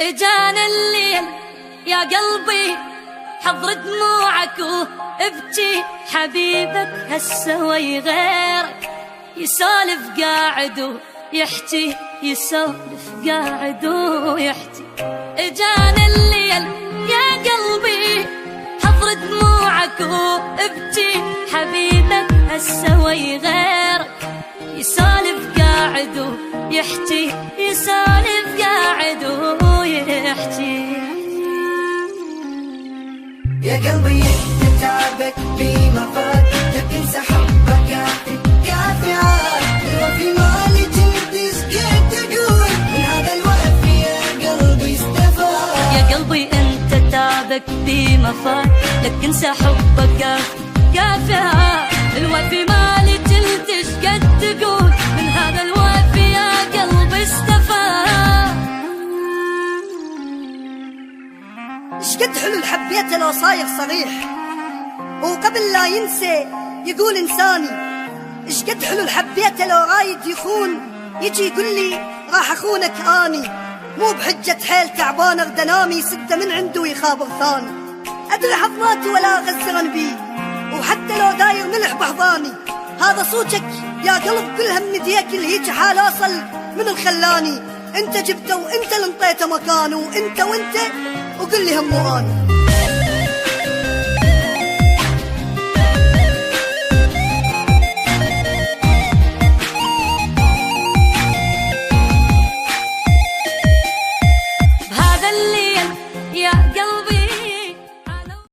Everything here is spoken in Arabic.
اجانا الليل يا قلبي حضر دموعك وابكي، حبيبك هالسوي غيرك يسولف قاعد ويحكي، يسولف قاعد ويحكي. اجانا الليل يا قلبي حضر دموعك وابكي، حبيبك هالسوي غيرك يسولف قاعد ويحكي، يسولف قاعد ويحكي. يا قلبي انت تعبك بما فات، لكن سحبك كافي كافي عاد. الوفي مالي جلدي سكت تقول من هذا الوفي يا قلبي استفاد. يا قلبي انت تعبك بما فات، لكن سحبك كافي كافي عاد. الوفي مالي جلدي سكت تقول من هذا الوفي يا قلبي استفاد. شقد حلو الحبيته لو صاير صريح، وقبل لا ينسى يقول انساني. شقد حلو الحبيته لو رايد يخون، يجي يقول لي راح اخونك اني. مو بحجة حيل تعبان ارد انامي، سده من عنده يخابر ثاني. ادري حظاتي ولا غزرن بي، وحتى لو داير ملح بحضاني. هذا صوتك يا قلب كلها من يديك، الهيج حال اصل من الخلاني. انت جبته وانت اللي انطيته مكانه، وانت وقل لي هم اني.